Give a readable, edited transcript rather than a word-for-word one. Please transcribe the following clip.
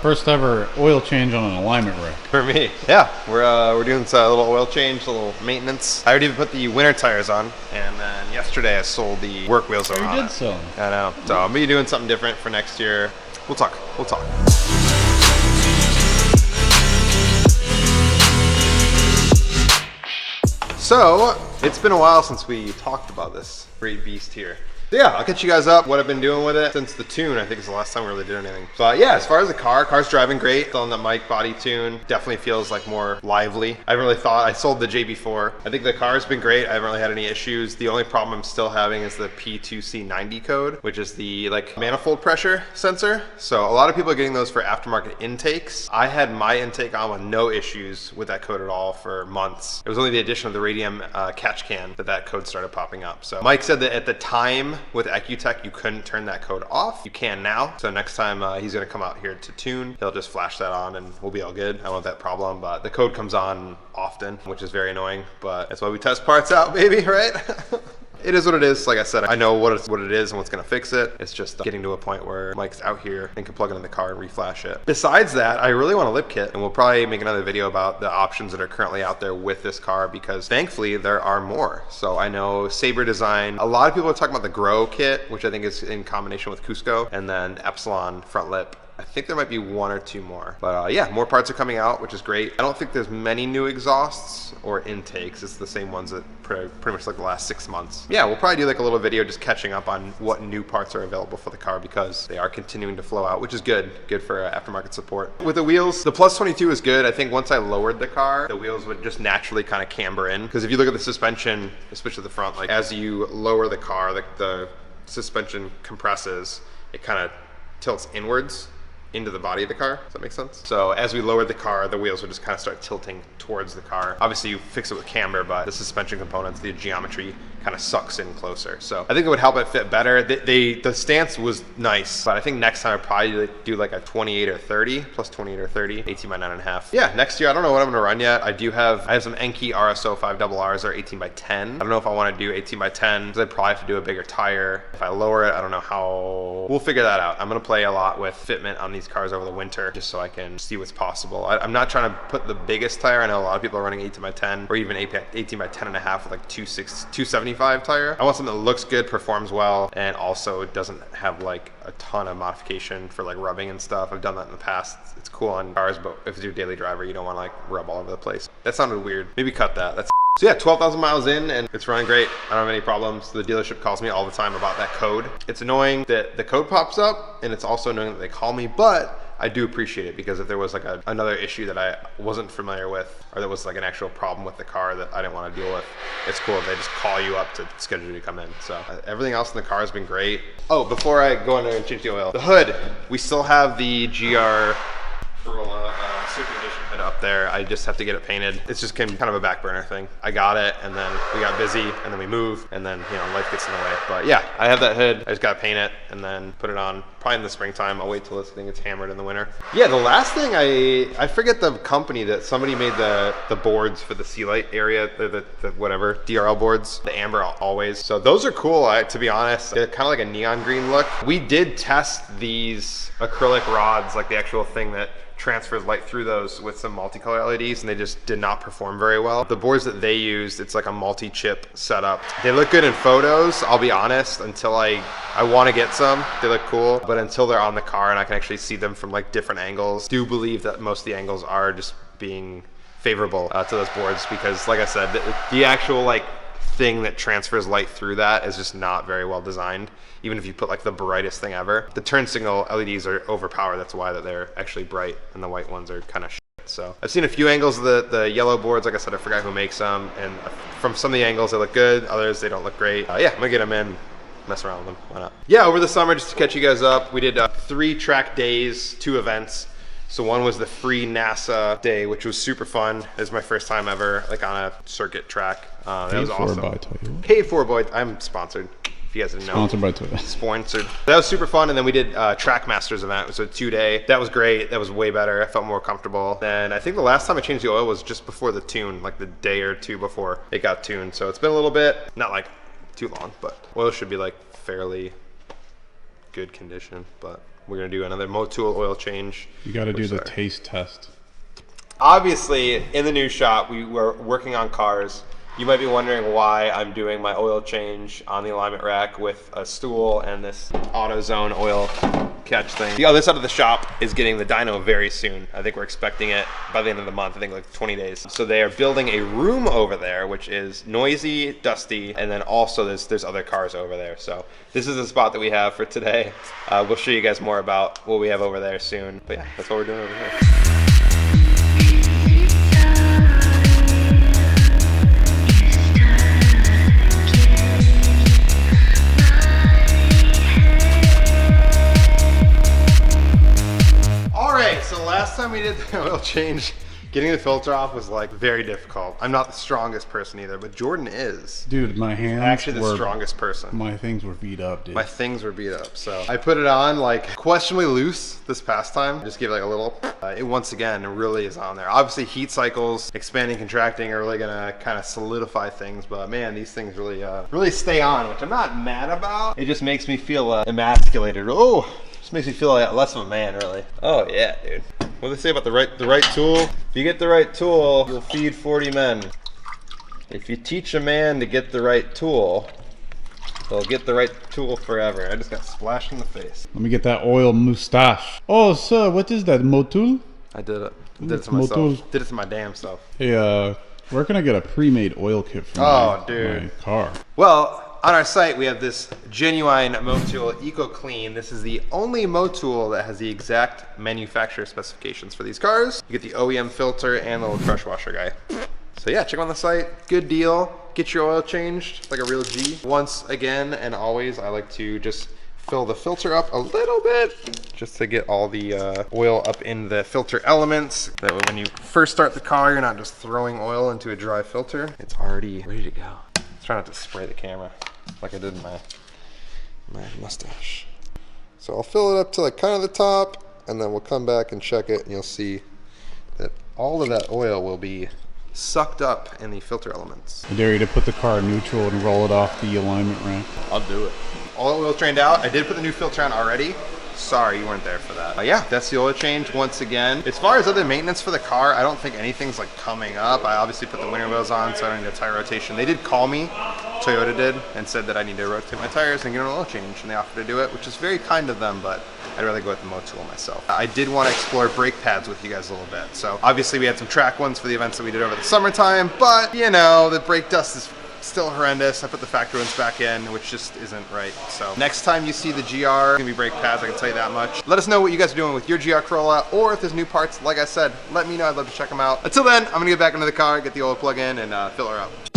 First ever oil change on an alignment wreck. For me, yeah. We're doing a little oil change, a little maintenance. I already put the winter tires on, and then yesterday I sold the work wheels on. You did sell them. I know. So I'm gonna be doing something different for next year. We'll talk. We'll talk. So it's been a while since we talked about this great beast here. So yeah, I'll catch you guys up what I've been doing with it since the tune. I think it's the last time we really did anything. But yeah, as far as the car's driving great. Still on the Mike body tune. Definitely feels like more lively. I haven't really thought, I sold the JB4. I think the car's been great. I haven't really had any issues. The only problem I'm still having is the P2C90 code, which is the like manifold pressure sensor. So a lot of people are getting those for aftermarket intakes. I had my intake on with no issues with that code at all for months. It was only the addition of the radium catch can that code started popping up. So Mike said that at the time with Accutech, you couldn't turn that code off. You can now. So next time he's gonna come out here to tune, he'll just flash that on and we'll be all good. I don't have that problem, but the code comes on often, which is very annoying, but that's why we test parts out, baby, right? It is what it is. Like I said, I know what it is and what's gonna fix it. It's just getting to a point where Mike's out here and can plug it in the car and reflash it. Besides that, I really want a lip kit, and we'll probably make another video about the options that are currently out there with this car, because thankfully there are more. So I know Sabre Design, a lot of people are talking about the Grow kit, which I think is in combination with Cusco, and then Epsilon front lip. I think there might be one or two more, but yeah, more parts are coming out, which is great. I don't think there's many new exhausts or intakes. It's the same ones that pretty much like the last 6 months. Yeah, we'll probably do like a little video just catching up on what new parts are available for the car, because they are continuing to flow out, which is good for aftermarket support. With the wheels, the Plus 22 is good. I think once I lowered the car, the wheels would just naturally kind of camber in, because if you look at the suspension, especially the front, like as you lower the car, the suspension compresses, it kind of tilts inwards into the body of the car. Does that make sense? So as we lowered the car, the wheels would just kind of start tilting towards the car. Obviously you fix it with camber, but the suspension components, the geometry kind of sucks in closer. So I think it would help it fit better. The stance was nice, but I think next time I'd probably do like a 28 or 30, plus 28 or 30, 18 by 9.5. Yeah, next year, I don't know what I'm gonna run yet. I have some Enki RSO 5RRs that are 18 by 10. I don't know if I wanna do 18 by 10, because I'd probably have to do a bigger tire. If I lower it, I don't know how, we'll figure that out. I'm gonna play a lot with fitment on these cars over the winter, just so I can see what's possible. I'm not trying to put the biggest tire. I know a lot of people are running 18 by 10 or even 18 by 10.5 with like 275 tire. I want something that looks good, performs well, and also doesn't have like a ton of modification for like rubbing and stuff. I've done that in the past. It's cool on cars, but if you're a daily driver, you don't want to like rub all over the place. That sounded weird. Maybe cut that. That's so yeah, 12,000 miles in and it's running great. I don't have any problems. The dealership calls me all the time about that code. It's annoying that the code pops up, and it's also annoying that they call me, but I do appreciate it, because if there was like another issue that I wasn't familiar with, or there was like an actual problem with the car that I didn't want to deal with, it's cool if they just call you up to schedule you to come in. So everything else in the car has been great. Oh, before I go in there and change the oil, the hood, we still have the GR Corolla Super Edition hood up there. I just have to get it painted. It's just kind of a back burner thing. I got it, and then we got busy, and then we moved, and then life gets in the way. But yeah, I have that hood. I just gotta paint it and then put it on probably in the springtime. I'll wait till this thing gets hammered in the winter. Yeah, the last thing I forget the company that somebody made the boards for the sea light area, the whatever DRL boards, the amber always. So those are cool. To be honest, they're kind of like a neon green look. We did test these acrylic rods, like the actual thing that transfers light through those, with some multicolor LEDs, and they just did not perform very well. The boards that they used, it's like a multi-chip setup. They look good in photos, I'll be honest, until I want to get some. They look cool, but until they're on the car and I can actually see them from like different angles, do believe that most of the angles are just being favorable to those boards, because like I said, the actual like thing that transfers light through that is just not very well designed. Even if you put like the brightest thing ever, the turn signal LEDs are overpowered. That's why that they're actually bright, and the white ones are kind of shit. So I've seen a few angles of the yellow boards. Like I said, I forgot who makes them, and from some of the angles they look good, others they don't look great. Yeah, I'm gonna get them in, mess around with them, why not? Yeah, over the summer, just to catch you guys up, we did 3 track days, 2 events. So one was the free NASA day, which was super fun. It was my first time ever like on a circuit track. That was awesome. Paid for by Toyota. Paid for by, I'm sponsored. If you guys didn't know. Sponsored by Toyota. Sponsored. That was super fun. And then we did Track Masters event. It was a 2-day. That was great. That was way better. I felt more comfortable. And I think the last time I changed the oil was just before the tune, like the day or 2 before it got tuned. So it's been a little bit, not like too long, but oil should be like fairly good condition, but we're gonna do another Motul oil change. You got to do the taste test. Obviously, in the new shop, we were working on cars. You might be wondering why I'm doing my oil change on the alignment rack with a stool and this AutoZone oil catch thing. The other side of the shop is getting the dyno very soon. I think we're expecting it by the end of the month, I think like 20 days. So they are building a room over there, which is noisy, dusty, and then also there's other cars over there. So this is the spot that we have for today. We'll show you guys more about what we have over there soon. But yeah, that's what we're doing over here. Last time we did the oil change, getting the filter off was like very difficult. I'm not the strongest person either, but Jordan is. Dude, my hands actually the strongest person. My things were beat up, dude. My things were beat up. So I put it on like questionably loose this past time. Just gave it like a little, it once again, it really is on there. Obviously heat cycles, expanding, contracting are really gonna kind of solidify things, but man, these things really stay on, which I'm not mad about. It just makes me feel emasculated. Oh, just makes me feel like less of a man, really. Oh yeah, dude. What do they say about the right tool? If you get the right tool, you'll feed 40 men. If you teach a man to get the right tool, they'll get the right tool forever. I just got splashed in the face. Let me get that oil mustache. Oh, sir, what is that, Motul? I did it. I did it to myself. Motul. Did it to my damn self. Hey, where can I get a pre-made oil kit for my car? Well, on our site, we have this genuine Motul Eco Clean. This is the only Motul that has the exact manufacturer specifications for these cars. You get the OEM filter and the little crush washer guy. So yeah, check them on the site. Good deal. Get your oil changed like a real G. Once again and always, I like to just fill the filter up a little bit just to get all the oil up in the filter elements. That way when you first start the car, you're not just throwing oil into a dry filter. It's already ready to go. Try not to spray the camera like I did in my mustache. So I'll fill it up to like kind of the top, and then we'll come back and check it, and you'll see that all of that oil will be sucked up in the filter elements. I dare you to put the car in neutral and roll it off the alignment rack. I'll do it. All the oil drained out. I did put the new filter on already. Sorry you weren't there for that. Yeah, that's the oil change once again. As far as other maintenance for the car, I don't think anything's like coming up. I obviously put the winter wheels on, so I don't need a tire rotation. They did call me, Toyota did, and said that I need to rotate my tires and get an oil change, and they offered to do it, which is very kind of them, but I'd rather go with the Motul myself. I did want to explore brake pads with you guys a little bit. So obviously we had some track ones for the events that we did over the summertime, but you know, the brake dust is still horrendous. I put the factory ones back in, which just isn't right. So next time you see the GR, it's gonna be brake pads, I can tell you that much. Let us know what you guys are doing with your GR Corolla, or if there's new parts, like I said, let me know, I'd love to check them out. Until then, I'm gonna get back into the car, get the oil plug in, and fill her up.